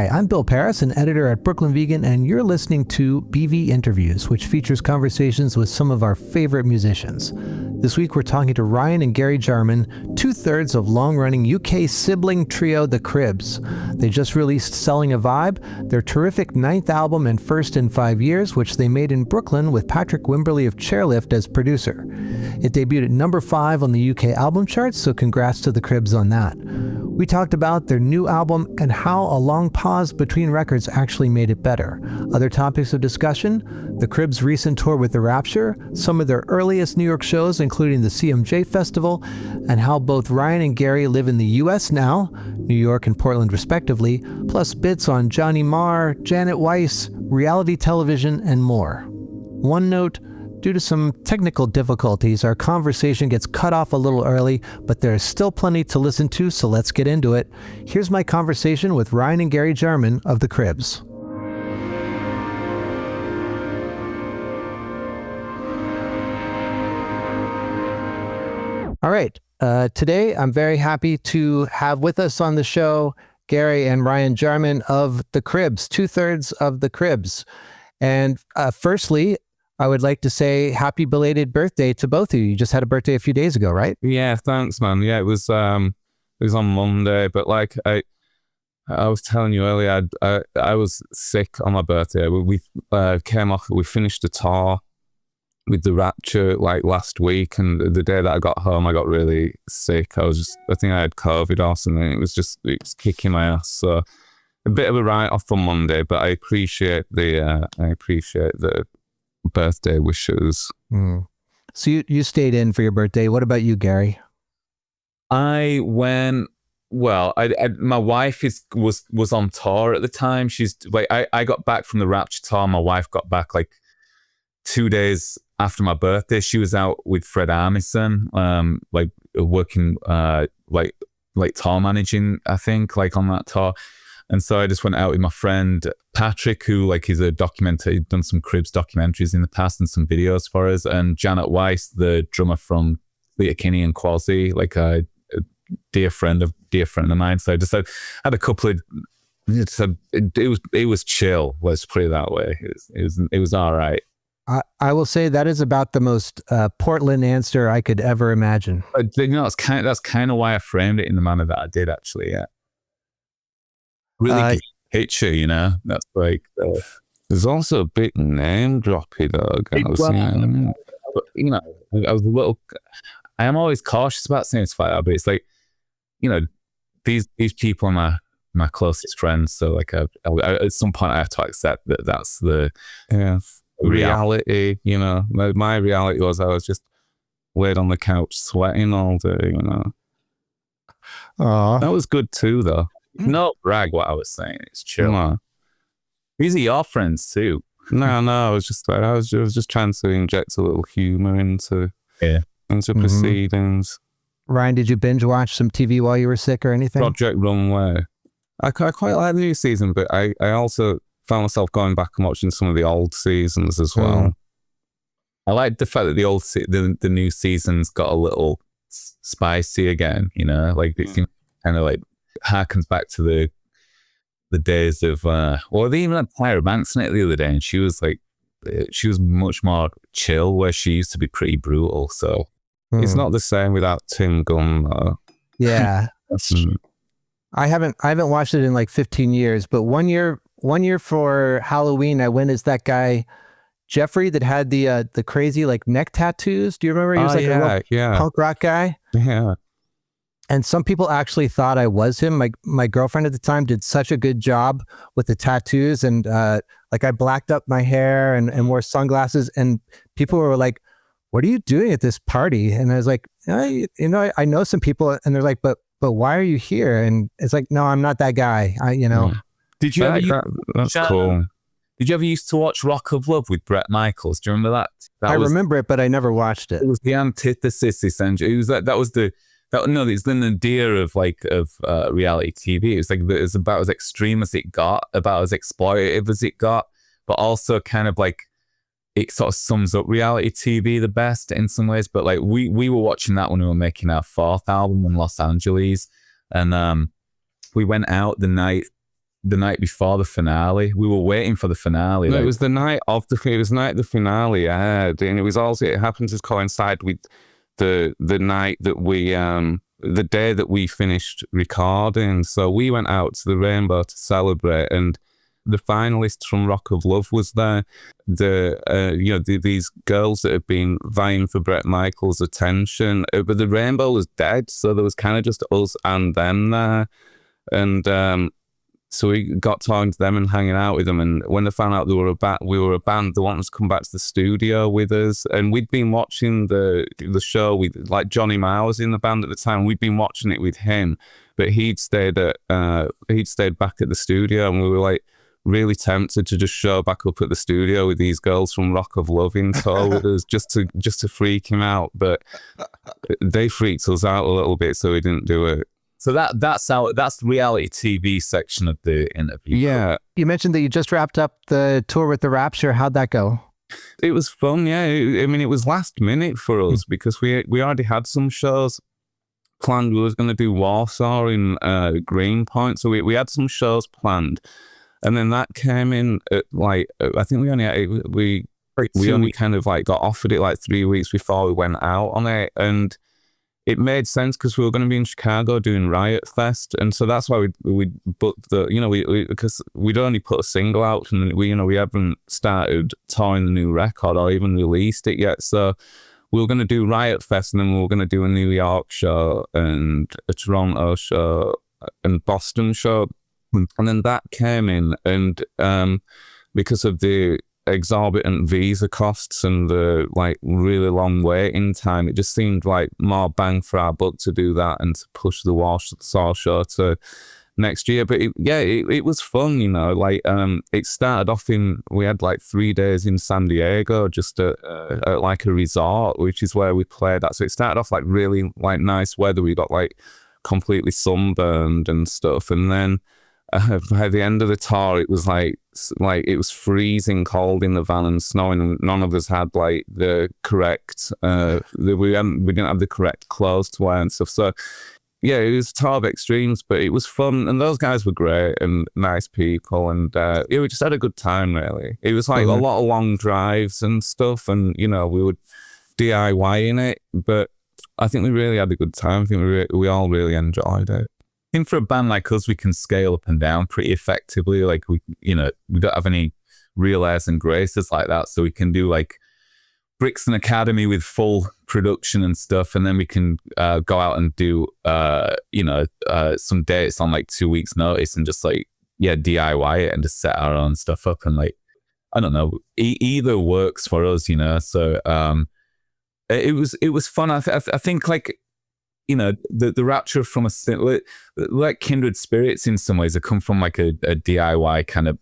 Hi, I'm Bill Pearis, an editor at Brooklyn Vegan, and you're listening to BV Interviews, which features conversations with some of our favorite musicians. This week, we're talking to Ryan and Gary Jarman, two-thirds of long-running UK sibling trio The Cribs. They just released Selling a Vibe, their terrific ninth album and first in 5 years, which they made in Brooklyn with Patrick Wimberly of Chairlift as producer. It debuted at number 5 on the UK album charts, so congrats to The Cribs on that. We talked about their new album and how a long pause between records actually made it better. Other topics of discussion: The Cribs' recent tour with the Rapture, some of their earliest New York shows, including the CMJ Festival, and how both Ryan and Gary live in the US now, New York and Portland respectively, plus bits on Johnny Marr, Janet Weiss, reality television, and more. One note: due to some technical difficulties, our conversation gets cut off a little early, but there is still plenty to listen to, so let's get into it. Here's my conversation with Ryan and Gary Jarman of The Cribs. All right. Today, I'm very happy to have with us on the show Gary and Ryan Jarman of The Cribs, two-thirds of The Cribs. And firstly, I would like to say happy belated birthday to both of you. You just had a birthday a few days ago, right? Yeah, thanks, man. Yeah, it was on Monday, but like I was telling you earlier, I was sick on my birthday. We finished the tour with the Rapture like last week, and the day that I got home, I got really sick. I think I had COVID or something. It was kicking my ass. So a bit of a write-off on Monday, but I appreciate the birthday wishes. So you stayed in for your birthday. What about you, Gary? I went. Well, my wife was on tour at the time. I got back from the Rapture tour. My wife got back like 2 days after my birthday. She was out with Fred Armisen, like working like tour managing, I think, like on that tour. And so I just went out with my friend Patrick, who like is a documenter, he'd done some Cribs documentaries in the past and some videos for us, and Janet Weiss, the drummer from Leader Kinney and Quasi, like a dear friend of mine. So I just had a couple of. It was chill. Let's put it that way. It was all right. I will say that is about the most Portland answer I could ever imagine. But, that's kind of why I framed it in the manner that I did, actually. Yeah. Really picture, you know. That's like. There's also a bit name droppy though. But, you know, I was a little. I am always cautious about saying it's like that, but it's like, you know, these people are my closest friends. So like, at some point I have to accept that that's the reality. You know, my reality was I was just laid on the couch sweating all day. You know. Aww. That was good too, though. No brag what I was saying. It's chill. No. These are your friends too. No, I was just trying to inject a little humor into proceedings. Ryan, did you binge watch some TV while you were sick or anything? Project Runway. I quite like the new season, but I also found myself going back and watching some of the old seasons as well. I like the fact that the new seasons got a little spicy again. You know, like it kind of like harkens back to the days of they even had Tyra Banks in it the other day, and she was much more chill, where she used to be pretty brutal. So it's not the same without Tim Gunn though. Yeah. I haven't watched it in like 15 years, but one year for Halloween I went as that guy Jeffrey that had the crazy like neck tattoos. Do you remember? He was a punk rock guy. Yeah. And some people actually thought I was him. My girlfriend at the time did such a good job with the tattoos, and like I blacked up my hair and wore sunglasses, and people were like, "What are you doing at this party?" And I was like, I know some people, and they're like, but why are you here? And it's like, no, I'm not that guy. Did you ever? That's cool. Did you ever used to watch Rock of Love with Bret Michaels? Do you remember that? I remember it, but I never watched it. It was the antithesis, essentially. It was that was the. It's the nadir of reality TV. It's about as extreme as it got, about as exploitative as it got, but also kind of like it sort of sums up reality TV the best in some ways. But like we were watching that when we were making our 4th album in Los Angeles, and we went out the night the night before the finale. We were waiting for the finale. No, it was the night of the finale aired, and it was also, it happened to coincide with the night that we the day that we finished recording. So we went out to the Rainbow to celebrate, and the finalists from Rock of Love was there. These girls that had been vying for Bret Michaels' attention, but the Rainbow was dead, so there was kind of just us and them there, and so we got talking to them and hanging out with them. And when they found out we were a band, they wanted us to come back to the studio with us. And we'd been watching the show with, like, Johnny Marr was in the band at the time. We'd been watching it with him, but he'd stayed back at the studio, and we were like really tempted to just show back up at the studio with these girls from Rock of Love in tow with us, just to freak him out. But they freaked us out a little bit, so we didn't do it. So that's the reality TV section of the interview. Yeah. You mentioned that you just wrapped up the tour with the Rapture. How'd that go? It was fun, yeah. I mean, it was last minute for us because we already had some shows planned. We was going to do Warsaw in Greenpoint, so we had some shows planned, and then that came in at, like, I think we only kind of like got offered it like 3 weeks before we went out on it, and it made sense because we were going to be in Chicago doing Riot Fest, and so that's why we booked because we'd only put a single out, and we haven't started touring the new record or even released it yet. So we were going to do Riot Fest, and then we were going to do a New York show and a Toronto show and Boston show, and then that came in, and because of the exorbitant visa costs and the like really long waiting time, it just seemed like more bang for our buck to do that and to push the Warsaw show to next year. But it was fun, like it started off we had like 3 days in San Diego, just at like a resort, which is where we played at. So it started off like really like nice weather. We got like completely sunburned and stuff, and then by the end of the tour, it was like it was freezing cold in the van and snowing, and none of us had like the correct we didn't have the correct clothes to wear and stuff. So yeah, it was a tour of extremes, but it was fun, and those guys were great and nice people, and we just had a good time. Really, it was like a lot of long drives and stuff, and we would DIY in it, but I think we really had a good time. I think we all really enjoyed it. I think for a band like us, we can scale up and down pretty effectively. Like we don't have any real airs and graces like that, so we can do like Brixton Academy with full production and stuff, and then we can go out and do some dates on like 2 weeks notice and just like DIY it and just set our own stuff up, and like I don't know, either works for us, So it was fun. I think like. The Rapture from like kindred spirits in some ways. They come from like a DIY kind of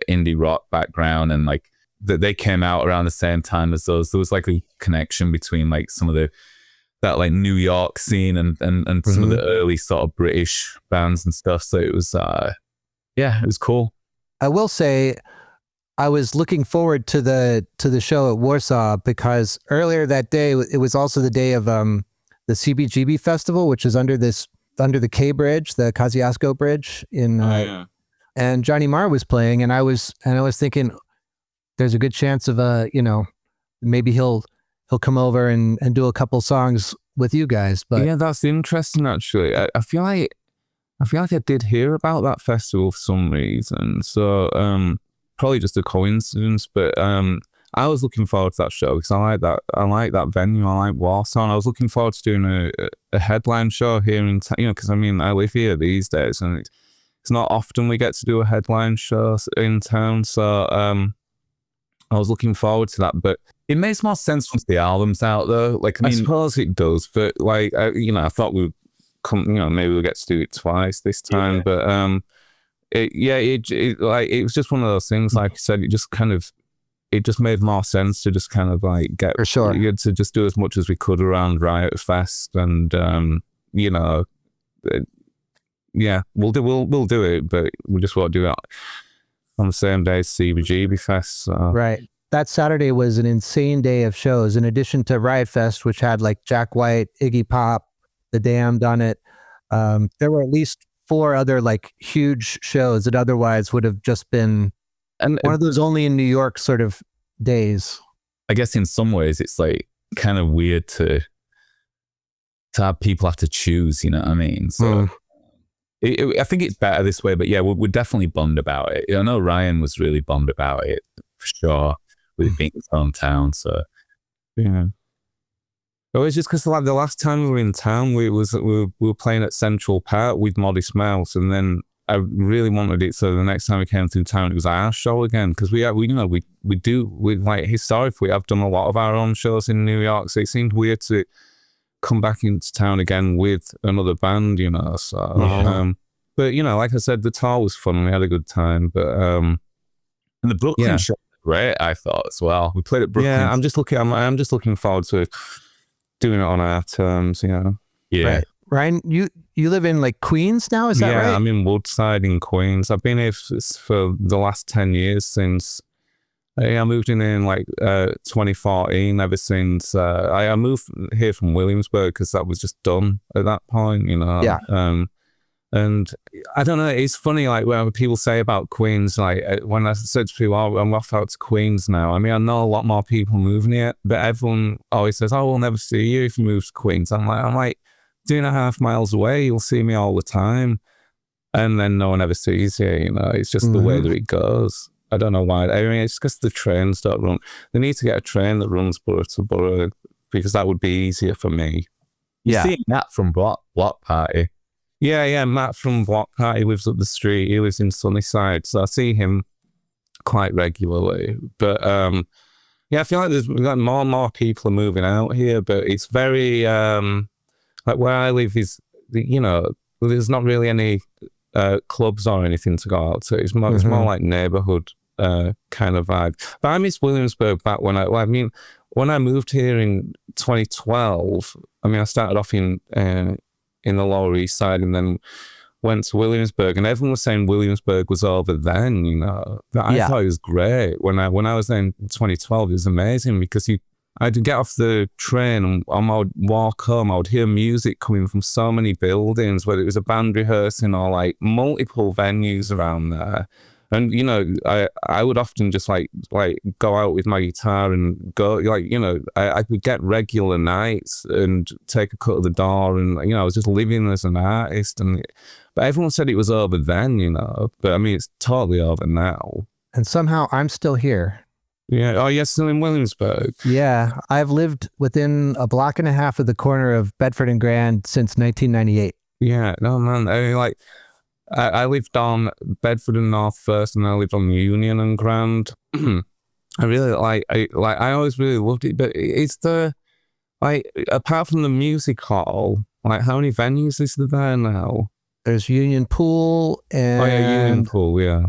indie rock background, and like they came out around the same time as us. There was like a connection between like some of that like New York scene and some of the early sort of British bands and stuff. So it was it was cool. I will say I was looking forward to the show at Warsaw because earlier that day it was also the day of the CBGB festival, which is under the K Bridge, the Kosciuszko Bridge and Johnny Marr was playing, and I was thinking there's a good chance of maybe he'll come over and do a couple songs with you guys. But yeah, that's interesting actually. I feel like I did hear about that festival for some reason, so probably just a coincidence, but I was looking forward to that show because I like that venue. I like Warsaw, and I was looking forward to doing a headline show here in town, because I mean I live here these days, and it's not often we get to do a headline show in town. So I was looking forward to that, but it makes more sense once the album's out, though. Like I suppose it does, but like I thought we would come, maybe we'll get to do it twice this time, but it was just one of those things. Like I said, it just made more sense to just kind of like get for sure to just do as much as we could around Riot Fest, and we'll do it, but we just won't do it on the same day as CBGB Fest. So. Right. That Saturday was an insane day of shows. In addition to Riot Fest, which had like Jack White, Iggy Pop, The Damned on it, there were at least 4 other like huge shows that otherwise would have just been one of those only in New York sort of days. I guess in some ways it's like kind of weird to have people have to choose, you know what I mean? So I think it's better this way, but yeah, we're definitely bummed about it. I know Ryan was really bummed about it for sure, with it being his hometown. So yeah. It was just because like the last time we were in town, we were playing at Central Park with Modest Mouse, and then I really wanted it so the next time we came through town, it was our show again, because we like historically we have done a lot of our own shows in New York, so it seemed weird to come back into town again with another band, you know. So, but you know, like I said, the tour was fun. We had a good time, but and the Brooklyn show was great, I thought as well. We played at Brooklyn. Yeah, I'm just looking forward to doing it on our terms, you know. Yeah. Right. Ryan, you live in like Queens now, is that right? Yeah, I'm in Woodside in Queens. I've been here for the last 10 years since I moved in like 2014. Ever since I moved here from Williamsburg because that was just done at that point, you know. Yeah. And I don't know, it's funny, like when people say about Queens, like when I said to people, oh, I'm off out to Queens now. I mean, I know a lot more people moving here, but everyone always says, oh, we'll never see you if you move to Queens. I'm like 2.5 miles away, you'll see me all the time. And then no one ever sees you, you know. It's just the way that it goes. I don't know why. I mean, it's because the trains don't run. They need to get a train that runs borough to borough, because that would be easier for me. You see Matt from Block Party. Yeah, Matt from Block Party lives up the street. He lives in Sunnyside, so I see him quite regularly. But yeah, I feel like there's like more and more people are moving out here, but it's very like where I live is, you know, there's not really any clubs or anything to go out to. It's more like neighborhood kind of vibe. But I miss Williamsburg back when when I moved here in 2012. I mean, I started off in the Lower East Side and then went to Williamsburg, and everyone was saying Williamsburg was over then, you know. I thought it was great. When I was there in 2012, it was amazing because I'd get off the train and I would walk home, I would hear music coming from so many buildings, whether it was a band rehearsing or like multiple venues around there. And, you know, I would often just like go out with my guitar and go, like, you know, I could get regular nights and take a cut of the door, and, you know, I was just living as an artist. But everyone said it was over then, you know, but I mean, it's totally over now. And somehow I'm still here. Yeah. Oh, you're still in Williamsburg? Yeah. I've lived within a block and a half of the corner of Bedford and Grand since 1998. Yeah. No, man. I mean, like, I lived on Bedford and North first, and I lived on Union and Grand. I really I always really loved it, but it's apart from the music hall, like how many venues is there now? There's Union Pool and... Oh yeah, Union Pool, yeah.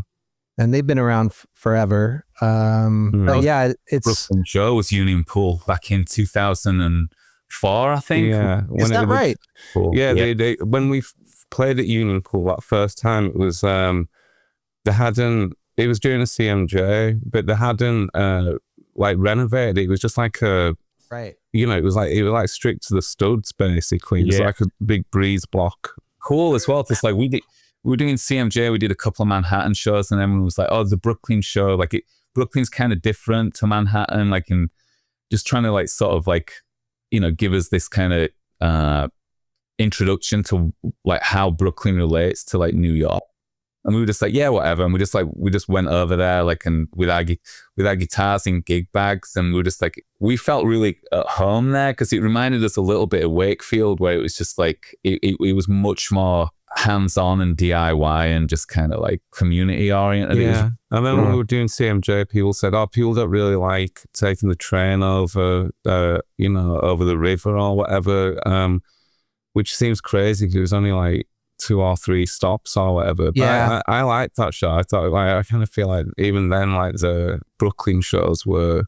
And they've been around forever. But yeah, it's... Brooklyn show was Union Pool back in 2004, I think. Yeah. Is that right? Yeah, they when we played at Union Pool that first time, it was it was during a CMJ, but they hadn't like renovated it. It was just like a you know, it was like strict to the studs basically. It was like a big breeze block. Cool as well, because like we were doing CMJ, we did a couple of Manhattan shows, and everyone was like, oh, the Brooklyn show, like Brooklyn's kind of different to Manhattan, like, in just trying to like sort of like, you know, give us this kind of introduction to like how Brooklyn relates to like New York. And we were just like, yeah, whatever. And we just went over there, like, and with our guitars in gig bags, and we were just like, we felt really at home there, because it reminded us a little bit of Wakefield, where it was just like it was much more hands-on and DIY and just kind of like community oriented. Yeah. And then when we were doing CMJ, people said, oh, people don't really like taking the train over you know, over the river or whatever, which seems crazy because it was only like 2 or 3 stops or whatever. But I liked that show. I thought, like, I kind of feel like even then, like, the Brooklyn shows were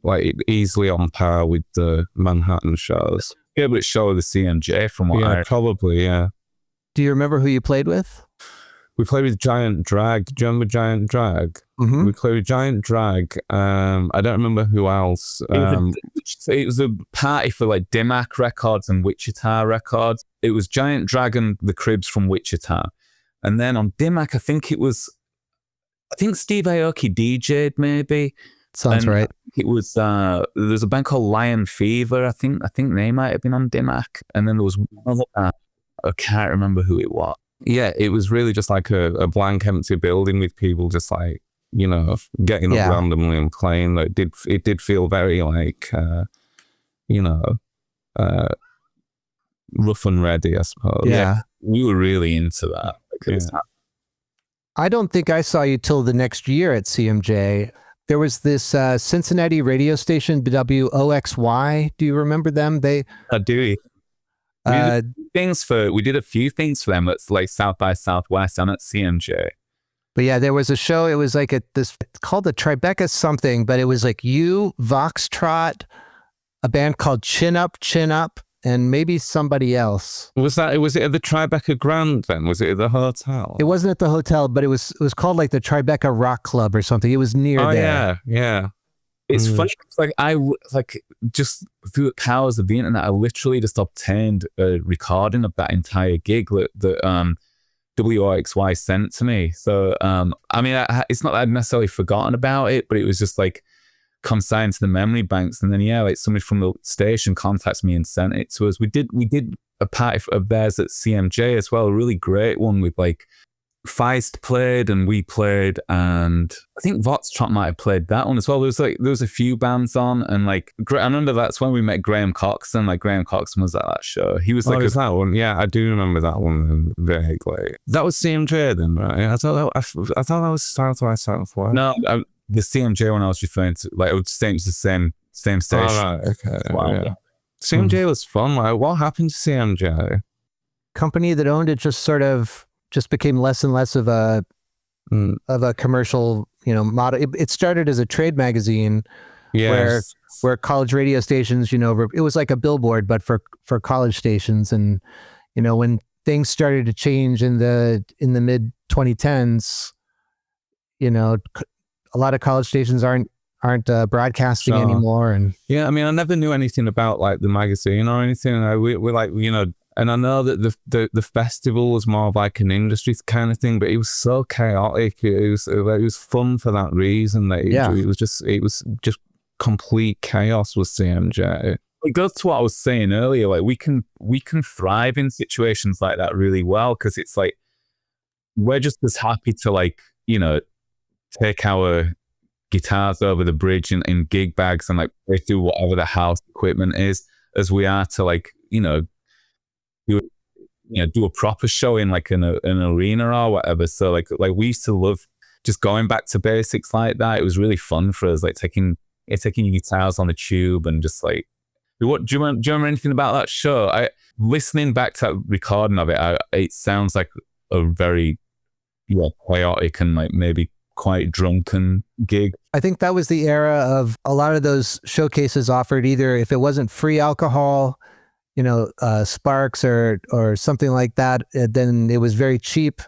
like easily on par with the Manhattan shows. Yeah, but it showed the CMJ from what probably, yeah. Do you remember who you played with? We played with Giant Drag. Do you remember Giant Drag? We played with Giant Drag. I don't remember who else. It was a party for like Dimac Records and Wichita Records. It was Giant Drag and the Cribs from Wichita. And then on Dimac, I think Steve Aoki DJ'd maybe. Sounds right. It was there's a band called Lion Fever. I think they might have been on Dimac. And then there was another band. I can't remember who it was. Yeah, it was really just like a blank, empty building with people just like, you know, getting up randomly and playing. Like, it did feel very like, you know, rough and ready, I suppose. Yeah. We were really into that. I don't think I saw you till the next year at CMJ. There was this Cincinnati radio station, WOXY. Do you remember them? I do. We did a few things for them at like South by Southwest and at CMJ. But yeah, there was a show. It was like it's called the Tribeca something, but it was like you, Voxtrot, a band called Chin Up, and maybe somebody else. Was it at the Tribeca Grand then? Was it at the hotel? It wasn't at the hotel, but it was called like the Tribeca Rock Club or something. It was near there. Yeah. It's funny, I just through the powers of the internet, I literally just obtained a recording of that entire gig that WOXY sent to me. So, I mean, it's not that I'd necessarily forgotten about it, but it was just like consigned to the memory banks. And then, like somebody from the station contacted me and sent it to us. We did a party of theirs at CMJ as well, a really great one with like Feist played and we played, and I think Voxtrot might have played that one as well. There was a few bands on, and like I remember that's when we met Graham Coxon. Like Graham Coxon was at that show. He was like, that one? Yeah, I do remember that one vaguely. That was CMJ then, right? I thought that was South by Southwest. No, the CMJ one I was referring to, like I would say it was the same station. Oh, right, okay. Wow. Yeah. CMJ was fun. Like, what happened to CMJ? Company that owned it just became less and less of a commercial, you know, model. It started as a trade magazine, where college radio stations, you know, it was like a billboard, but for college stations. And you know, when things started to change in the mid 2010s, you know, a lot of college stations aren't broadcasting anymore. And yeah, I mean, I never knew anything about like the magazine or anything. We're like, you know. And I know that the festival was more of like an industry kind of thing, but it was so chaotic. It was fun for that reason. It was just complete chaos with CMJ. It goes to what I was saying earlier. Like we can thrive in situations like that really well, because it's like we're just as happy to like, you know, take our guitars over the bridge in gig bags and like play through whatever the house equipment is, as we are to like, you know, do a proper show in like an arena or whatever. So like we used to love just going back to basics like that. It was really fun for us, like taking your guitars on the tube and just like, do you remember anything about that show? Listening back to that recording of it, it sounds like a very chaotic and like maybe quite drunken gig. I think that was the era of a lot of those showcases offered either, if it wasn't free alcohol, you know, Sparks or something like that, then it was very cheap.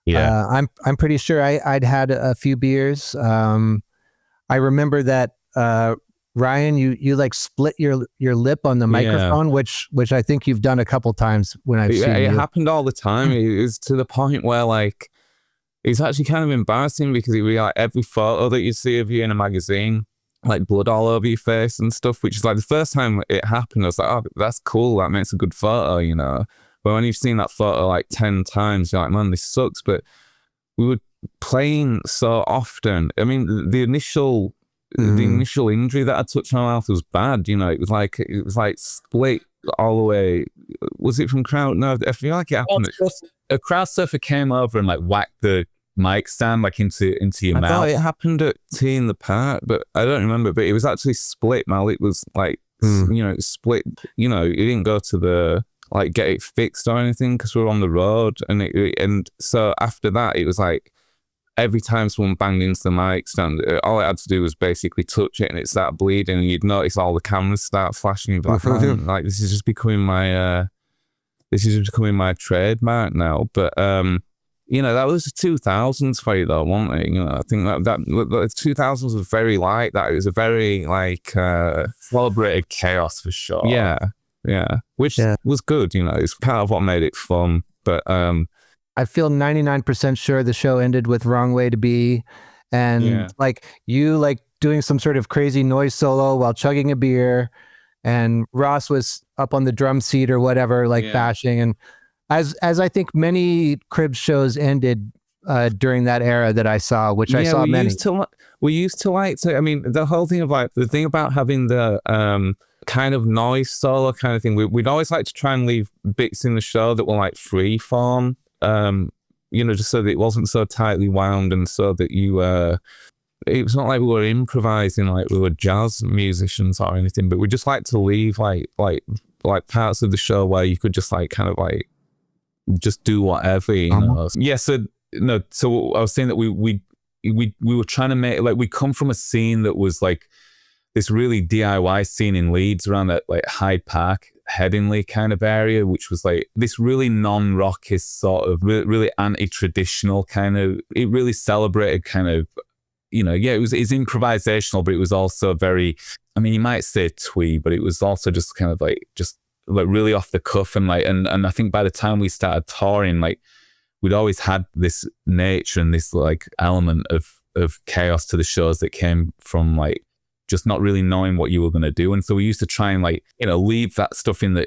Yeah. I'm pretty sure I'd had a few beers. I remember that Ryan, you like split your lip on the microphone, which I think you've done a couple times when I've seen you. It happened all the time. It was to the point where like it's actually kind of embarrassing, because it would be like every photo that you see of you in a magazine, like blood all over your face and stuff, which is like the first time it happened, I was like, oh, that's cool. That makes a good photo, you know. But when you've seen that photo like 10 times, you're like, man, this sucks. But we were playing so often. I mean, the initial injury that I touched my mouth was bad. You know, it was like split all the way. Was it from crowd? No, I feel like it happened. A crowd surfer came over and like whacked the mic stand like into your mouth. I thought it happened at Tea in the Park, but I don't remember. But it was actually split, Mal. It was like, you know, split. You know, it didn't go to the like get it fixed or anything, because we were on the road, and so after that, it was like every time someone banged into the mic stand, all I had to do was basically touch it, and it started bleeding, and you'd notice all the cameras start flashing. You'd be like, like this is just becoming my trademark now. But that was the 2000s for you though, wasn't it? I think that the 2000s was very like that. It was a very like celebrated chaos for sure. Yeah, which was good. It's part of what made it fun. But I feel 99% sure the show ended with "Wrong Way to Be," and like you like doing some sort of crazy noise solo while chugging a beer, and Ross was up on the drum seat or whatever, like bashing. And as I think many Cribs shows ended during that era that I saw, which I saw many. We used to like to, I mean, the whole thing of like, the thing about having the kind of noise solo kind of thing, we'd always like to try and leave bits in the show that were like free form, just so that it wasn't so tightly wound, and so that it was not like we were improvising like we were jazz musicians or anything, but we just like to leave like parts of the show where you could just like kind of like just do whatever, Yeah, so I was saying that we were trying to make, like, we come from a scene that was like this really DIY scene in Leeds around that like Hyde Park, Headingley kind of area, which was like this really non-rockist sort of really anti-traditional kind of, it really celebrated kind of, it was improvisational, but it was also very, I mean, you might say twee, but it was also just kind of like really off the cuff, and like, and I think by the time we started touring, like we'd always had this nature and this like element of chaos to the shows that came from like just not really knowing what you were going to do. And so we used to try and like, leave that stuff in the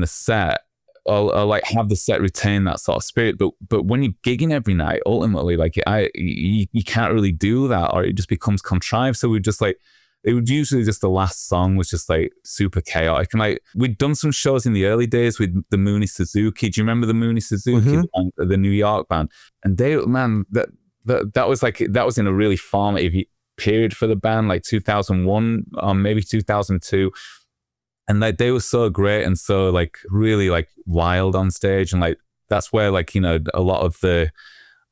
set, or like have the set retain that sort of spirit. But when you're gigging every night, ultimately, like you can't really do that, or it just becomes contrived. So we just like, it would usually just the last song was just like super chaotic. And like we'd done some shows in the early days with the Mooney Suzuki. Do you remember the Mooney Suzuki, band, the New York band? And they, man, that was in a really formative period for the band, like 2001 or maybe 2002. And like they were so great and so like really like wild on stage, and like that's where like a lot of the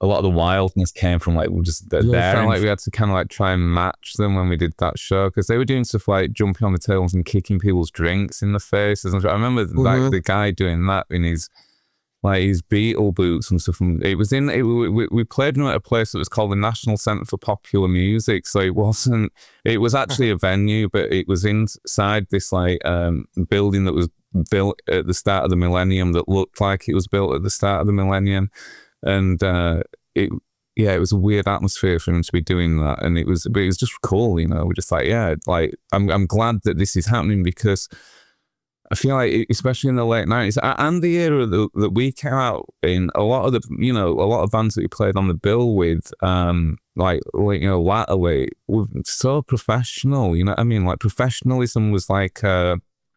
wildness came from. Like we just there. Felt like we had to kind of like try and match them when we did that show, because they were doing stuff like jumping on the tables and kicking people's drinks in the faces. I remember like the guy doing that in his Beatle boots and stuff. And we played at a place that was called the National Centre for Popular Music. So it was actually a venue, but it was inside this like building that was built at the start of the millennium, that looked like it was built at the start of the millennium. And it was a weird atmosphere for him to be doing that. And it was just cool, we're just like, I'm glad that this is happening, because I feel like, especially in the late 90s and the era that we came out in, a lot of bands that we played on the bill with, latterly, were so professional, I mean? Like professionalism was like,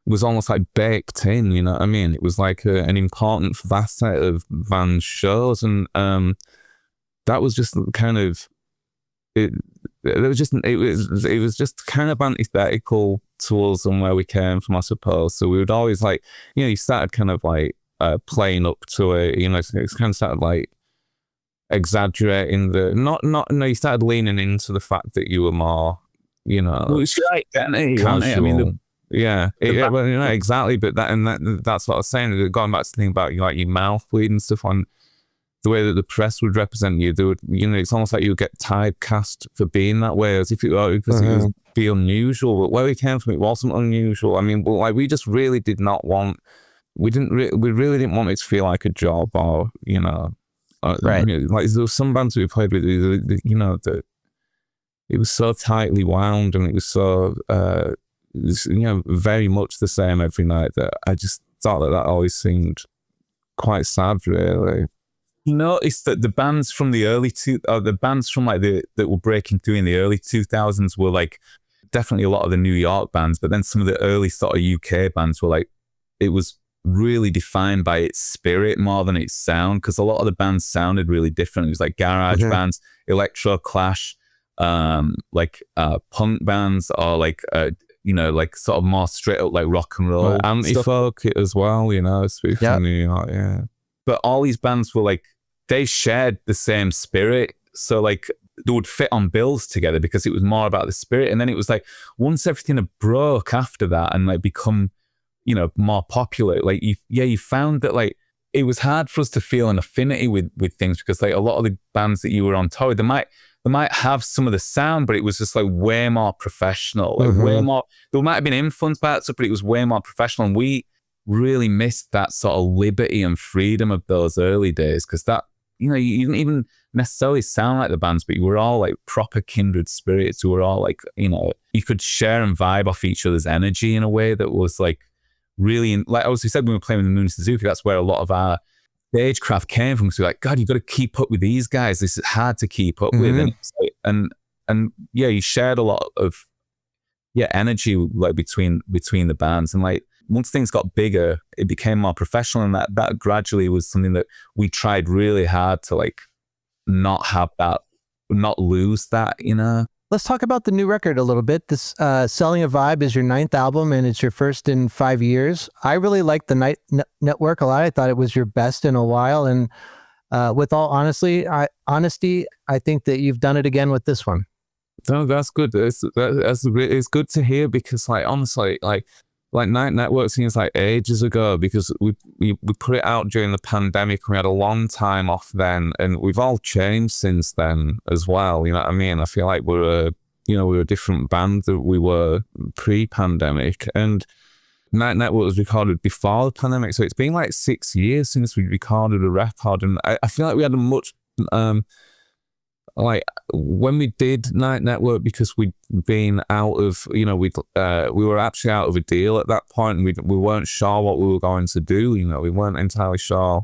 was almost like baked in, I mean? It was like an important facet of band shows, and that was just kind of, it was just kind of antithetical to us and where we came from, I suppose. So we would always like, you started kind of like playing up to it, it's kind of started like exaggerating you started leaning into the fact that you were more, well, it's right, casual. I mean, exactly. But that's what I was saying. Going back to the thing about like your mouth bleed and stuff, on the way that the press would represent you, they would, it's almost like you would get typecast for being that way, as if it would be unusual. But where we came from, it wasn't unusual. I mean, like we just really did not want. We really didn't want it to feel like a job, or right. Like there were some bands that we played with, that it was so tightly wound, and it was so. Very much the same every night, that I just thought that always seemed quite sad, really. You noticed that the bands from the bands from like that were breaking through in the early 2000s were like definitely a lot of the New York bands, but then some of the early sort of UK bands were like, it was really defined by its spirit more than its sound, because a lot of the bands sounded really different. It was like garage bands, electro clash, like punk bands, or like like sort of more straight up like rock and roll, anti-folk as well, speaking of New York, But all these bands were like, they shared the same spirit, so like they would fit on bills together because it was more about the spirit. And then it was like, once everything had broke after that and like become, more popular, like you found that like it was hard for us to feel an affinity with things, because like a lot of the bands that you were on tour with, they might have some of the sound, but it was just like way more professional, like way more. There might have been influence by it, but it was way more professional, and we really missed that sort of liberty and freedom of those early days, because that, you didn't even necessarily sound like the bands, but you were all like proper kindred spirits who were all like, you could share and vibe off each other's energy in a way that was like really, like as we said, when we were playing with the Moon Suzuki, that's where a lot of our stagecraft came from. So we're like, God, you got to keep up with these guys. This is hard to keep up with. And yeah, you shared a lot of energy like between the bands. And like once things got bigger, it became more professional, and that gradually was something that we tried really hard to like not have that, not lose that, Let's talk about the new record a little bit. This Selling a Vibe is your 9th album, and it's your first in 5 years. I really liked the Night Network a lot. I thought it was your best in a while. And with all honesty, I think that you've done it again with this one. No, that's good. It's good to hear, because like honestly, like Night Network seems like ages ago, because we put it out during the pandemic. We had a long time off then, and we've all changed since then as well. You know what I mean? I feel like we're a different band that we were pre-pandemic, and Night Network was recorded before the pandemic, so it's been like 6 years since we recorded a record, and I feel like we had a much like when we did Night Network, because we'd been out of, we were actually out of a deal at that point, and we weren't sure what we were going to do. We weren't entirely sure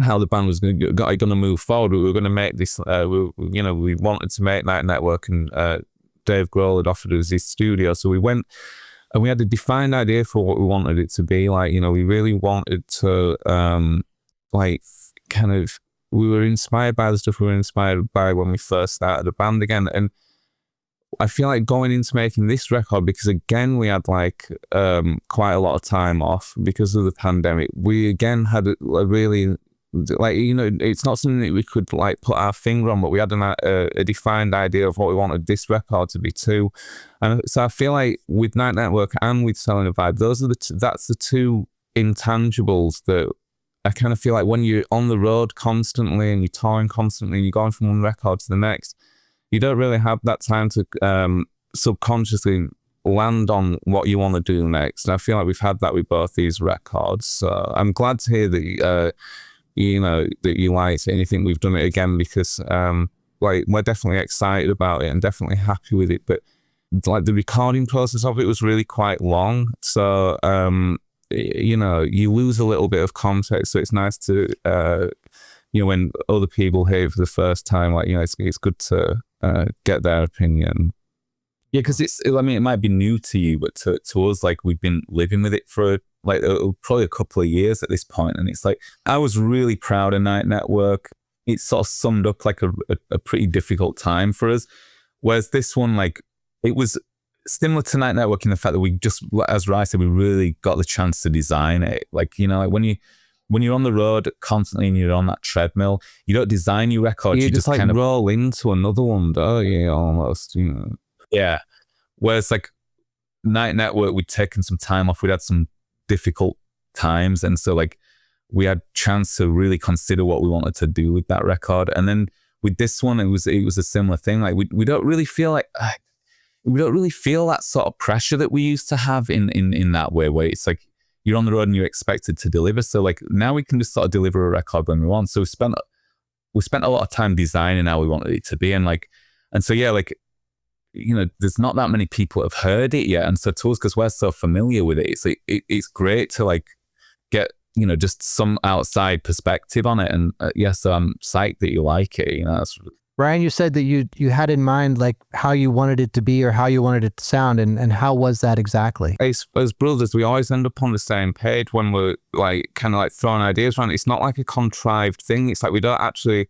how the band was going to move forward. We were going to make this. We wanted to make Night Network, and Dave Grohl had offered us his studio, so we went. And we had a defined idea for what we wanted it to be. Like, we really wanted to, we were inspired by the stuff we were inspired by when we first started the band again. And I feel like going into making this record, because again, we had like quite a lot of time off because of the pandemic. We again had a really, like, it's not something that we could like put our finger on, but we had a defined idea of what we wanted this record to be too. And so I feel like with Night Network and with Selling a Vibe, that's the two intangibles that I kind of feel like when you're on the road constantly and you're touring constantly and you're going from one record to the next, you don't really have that time to subconsciously land on what you want to do next. And I feel like we've had that with both these records. So I'm glad to hear that that you liked it and you think we've done it again, because we're definitely excited about it and definitely happy with it. But like the recording process of it was really quite long. So you lose a little bit of context, so it's nice to when other people hear it for the first time, like it's good to get their opinion. Yeah, because it might be new to you, but to us, like, we've been living with it for like probably a couple of years at this point, and it's like I was really proud of Night Network. It sort of summed up like a pretty difficult time for us, whereas this one, like, it was similar to Night Network in the fact that we just, as Rai said, we really got the chance to design it. Like, like when you're on the road constantly and you're on that treadmill, you don't design your records. You just like kind of roll into another one, don't you? Almost, Yeah. Whereas like Night Network, we'd taken some time off. We'd had some difficult times, and so like we had chance to really consider what we wanted to do with that record. And then with this one, it was a similar thing. Like we don't really feel like. We don't really feel that sort of pressure that we used to have in that way, where it's like you're on the road and you're expected to deliver. So like now we can just sort of deliver a record when we want. So we spent a lot of time designing how we wanted it to be, and so yeah, like, there's not that many people that have heard it yet, and so to us, because we're so familiar with it, it's like it's great to like get just some outside perspective on it. And so I'm psyched that you like it. That's. Ryan, you said that you had in mind like how you wanted it to be or how you wanted it to sound, and how was that exactly? As brothers, we always end up on the same page when we're like kind of like throwing ideas around. It's not like a contrived thing. It's like we don't actually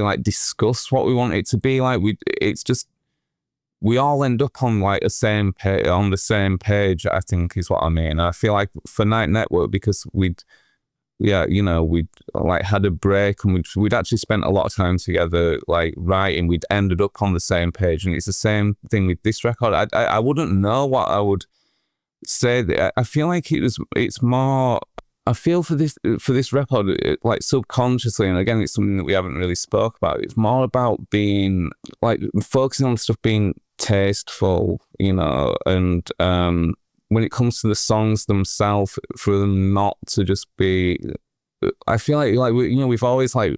like discuss what we want it to be like. It's just we all end up on like the same page, I think is what I mean. I feel like for Night Network, because we'd like had a break and we'd actually spent a lot of time together like writing. We'd ended up on the same page, and it's the same thing with this record. I wouldn't know what I would say. I feel like it's more I feel for this record, like subconsciously, and again, it's something that we haven't really spoke about. It's more about being like focusing on stuff being tasteful, you know, and when it comes to the songs themselves, for them not to just be. I feel like we've always like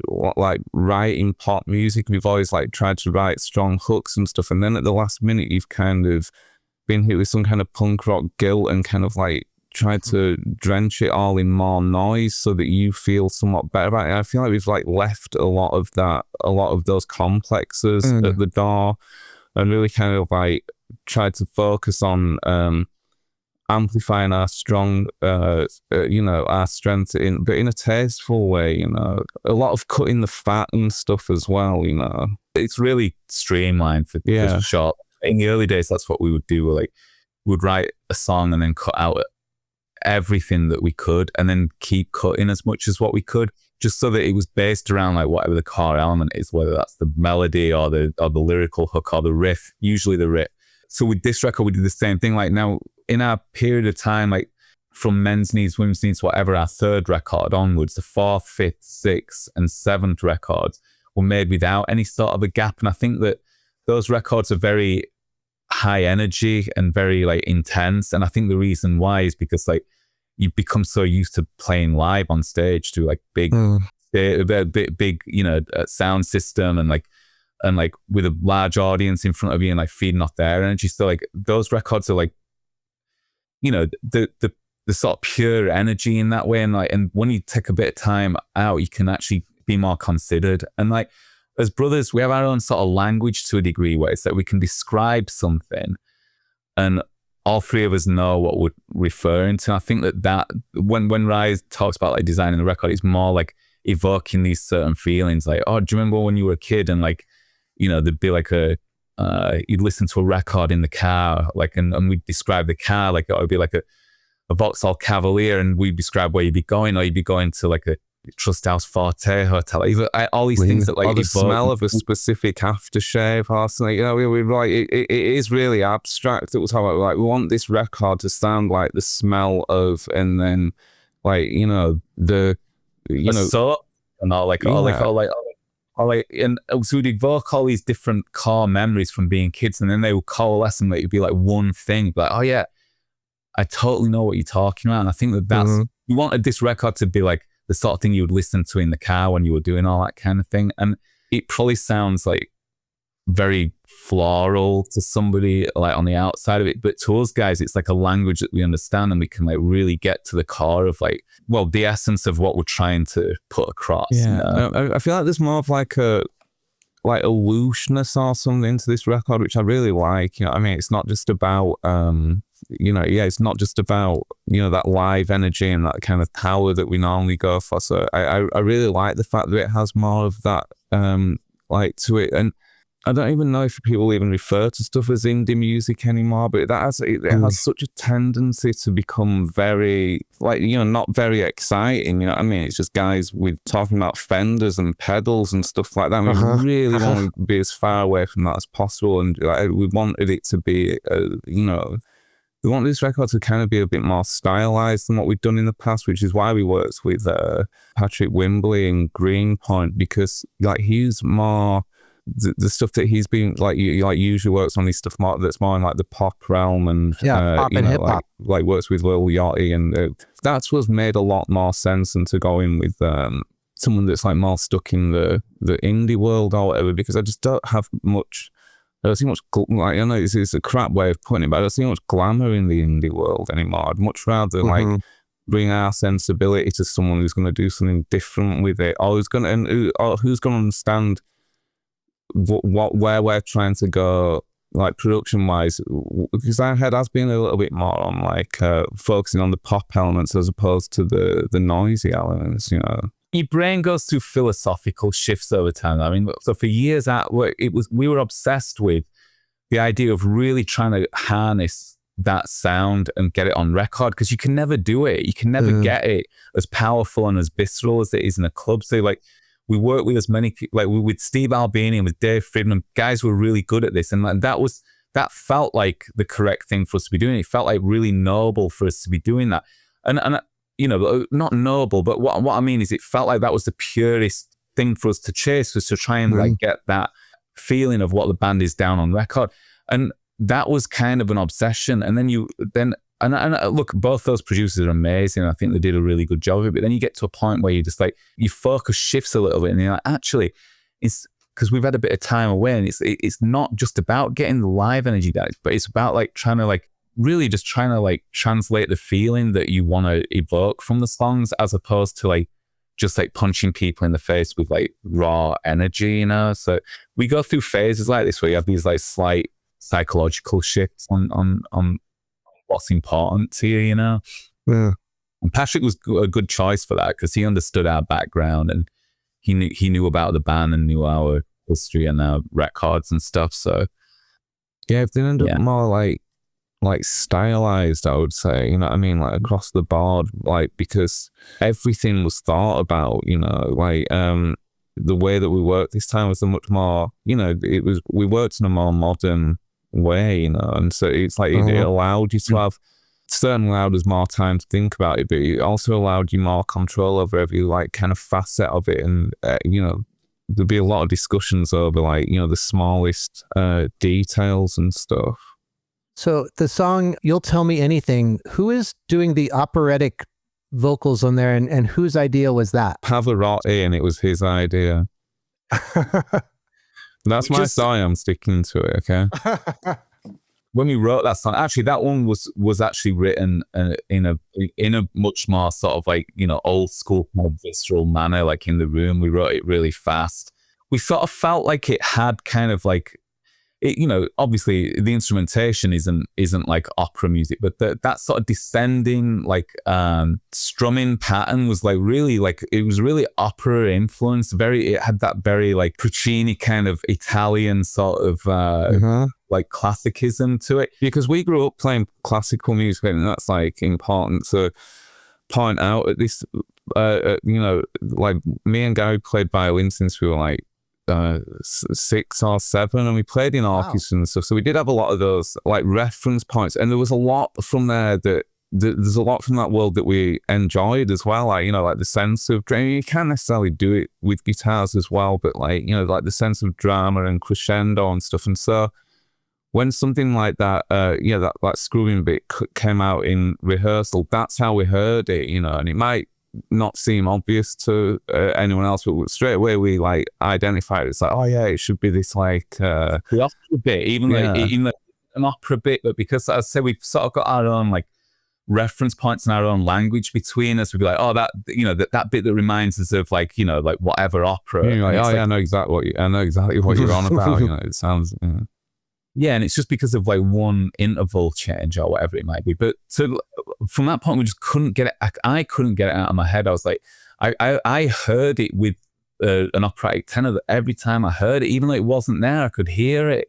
writing pop music. We've always like tried to write strong hooks and stuff, and then at the last minute, you've kind of been hit with some kind of punk rock guilt and kind of like tried to drench it all in more noise so that you feel somewhat better about it. I feel like we've like left a lot of those complexes at the door, and really kind of like tried to focus on amplifying our strong, our strength but in a tasteful way, you know. A lot of cutting the fat and stuff as well, you know. It's really streamlined for sure. In the early days, that's what we would do. We'd write a song and then cut out everything that we could, and then keep cutting as much as what we could, just so that it was based around like whatever the core element is, whether that's the melody or the lyrical hook or the riff, usually the riff. So with this record, we did the same thing. Like now, in our period of time, like from Men's Needs, Women's Needs, whatever, our third record onwards, the fourth, fifth, sixth, and seventh records were made without any sort of a gap. And I think that those records are very high energy and very like intense. And I think the reason why is because like you become so used to playing live on stage to like big, you know, sound system and like with a large audience in front of you and like feeding off their energy. So like those records are like, you know, the sort of pure energy in that way. And like, and when you take a bit of time out, you can actually be more considered. And like, as brothers, we have our own sort of language to a degree where it's that we can describe something and all three of us know what we're referring to. I think that when Rise talks about like designing the record, it's more like evoking these certain feelings. Like, oh, do you remember when you were a kid and like, you know, there'd be like you'd listen to a record in the car, like, and we'd describe the car, like it would be like a Vauxhall Cavalier, and we'd describe where you'd be going, or you'd be going to like a Trust House Forte hotel, all these things that like or the smell of a specific aftershave or something. You know, we like it is really abstract. It was how like we want this record to sound like the smell of, and then like and so we'd evoke all these different core memories from being kids, and then they would coalesce and it'd be like one thing, like, oh yeah, I totally know what you're talking about. And I think that's we wanted this record to be like the sort of thing you would listen to in the car when you were doing all that kind of thing. And it probably sounds like very floral to somebody like on the outside of it, but to us guys, it's like a language that we understand, and we can like really get to the core of like, well, the essence of what we're trying to put across. Yeah, I feel like there's more of like a looseness or something to this record, which I really like. You know, I mean, it's not just about it's not just about, you know, that live energy and that kind of power that we normally go for. So I really like the fact that it has more of that like to it. And I don't even know if people even refer to stuff as indie music anymore, but it has such a tendency to become very, like, you know, not very exciting. You know what I mean? It's just guys with talking about Fenders and pedals and stuff like that. We really want to be as far away from that as possible. And like, we wanted it to be, we want this record to kind of be a bit more stylized than what we've done in the past, which is why we worked with Patrick Wimbley and Greenpoint, because like he's more the stuff that he's been like usually works on, these stuff that's more in like the pop realm and pop and hip hop, like works with Lil Yachty, and that's what's made a lot more sense than to go in with someone that's like more stuck in the indie world or whatever, because I just don't have much. I don't see much, like, I know it's a crap way of putting it, but I don't see much glamour in the indie world anymore. I'd much rather like bring our sensibility to someone who's going to do something different with it, or who's going to understand where we're trying to go, like production wise, because our head has been a little bit more on like focusing on the pop elements as opposed to the noisy elements, you know. Your brain goes through philosophical shifts over time. I mean, so for years we were obsessed with the idea of really trying to harness that sound and get it on record, because you can never do it. You can never get it as powerful and as visceral as it is in a club. So like we worked with as many, like with Steve Albini and with Dave Friedman, guys were really good at this. And like, that felt like the correct thing for us to be doing. It felt like really noble for us to be doing that. And not noble, but what I mean is it felt like that was the purest thing for us to chase, was to try and like get that feeling of what the band is down on record. And that was kind of an obsession. And then and look, both those producers are amazing. I think they did a really good job of it. But then you get to a point where you just like, your focus shifts a little bit, and you're like, actually, it's because we've had a bit of time away, and it's not just about getting the live energy down, but it's about like trying to like really just trying to like translate the feeling that you want to evoke from the songs, as opposed to like just like punching people in the face with like raw energy, So we go through phases like this where you have these like slight psychological shifts on what's important to you, Yeah. And Patrick was a good choice for that, because he understood our background, and he knew about the band and knew our history and our records and stuff. So yeah, if they end up more like stylized, I would say, you know what I mean, like across the board, like, because everything was thought about, like the way that we worked this time was a much more, we worked in a more modern way, and so it's like it allowed you to have, certainly allowed us more time to think about it, but it also allowed you more control over every like kind of facet of it. And there'd be a lot of discussions over like the smallest details and stuff. So the song You'll Tell Me Anything, who is doing the operatic vocals on there, and whose idea was that? Pavarotti, and it was his idea. That's my story, I'm sticking to it, okay? When we wrote that song, actually that one was actually written in a much more sort of like, old school kind of visceral manner, like in the room. We wrote it really fast. We sort of felt like it had kind of like, it, obviously the instrumentation isn't like opera music, but that sort of descending like strumming pattern was like really like, it was really opera influenced. It had that very like Puccini kind of Italian sort of like classicism to it. Because we grew up playing classical music, and that's like important to point out. At this, like me and Gary played violin since we were like 6 or 7, and we played in orchestra and stuff, so we did have a lot of those like reference points, and there was a lot from there there's a lot from that world that we enjoyed as well, like like the sense of drama. You can't necessarily do it with guitars as well, but like like the sense of drama and crescendo and stuff. And so when something like that that screwing bit came out in rehearsal, that's how we heard it, and it might not seem obvious to anyone else, but straight away we like identified it. It's like, oh yeah, it should be this like the opera bit, even like an opera bit, but because I say we've sort of got our own like reference points and our own language between us, we'd be like, oh, that that bit that reminds us of like like whatever opera. Yeah, like, oh yeah, I know exactly what you're on about. It sounds. Yeah, and it's just because of like one interval change or whatever it might be. But so from that point, we just couldn't get it. I couldn't get it out of my head. I was like, I heard it with an operatic tenor that every time I heard it, even though it wasn't there, I could hear it.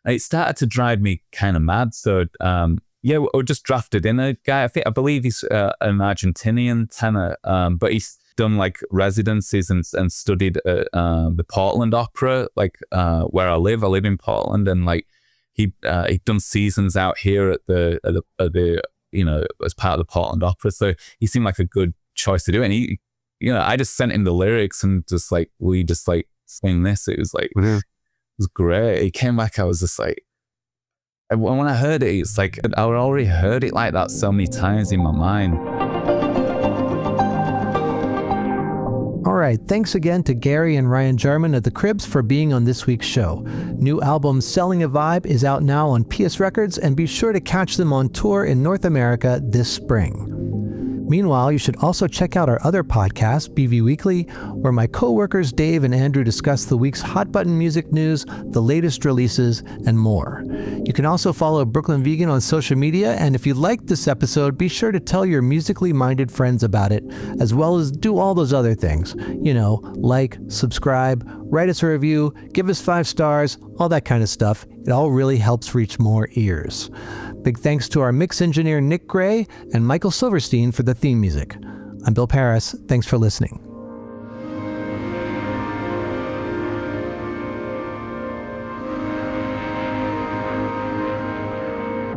And it started to drive me kind of mad. So we just drafted in a guy. I believe he's an Argentinian tenor, but he's done like residencies and studied at the Portland Opera, like where I live. I live in Portland, and like he'd done seasons out here at the as part of the Portland Opera. So he seemed like a good choice to do it. And he, I just sent him the lyrics and just like, we just like sing this. It was like, it was great. He came back. I was just like, when I heard it, it's like, I already heard it like that so many times in my mind. All right, thanks again to Gary and Ryan Jarman of The Cribs for being on this week's show. New album Selling a Vibe is out now on PS Records, and be sure to catch them on tour in North America this spring. Meanwhile, you should also check out our other podcast, BV Weekly, where my co-workers Dave and Andrew discuss the week's hot button music news, the latest releases, and more. You can also follow Brooklyn Vegan on social media, and if you liked this episode, be sure to tell your musically minded friends about it, as well as do all those other things. Like, subscribe, write us a review, give us 5 stars, all that kind of stuff. It all really helps reach more ears. Big thanks to our mix engineer Nick Gray and Michael Silverstein for the theme music. I'm Bill Pearis. Thanks for listening.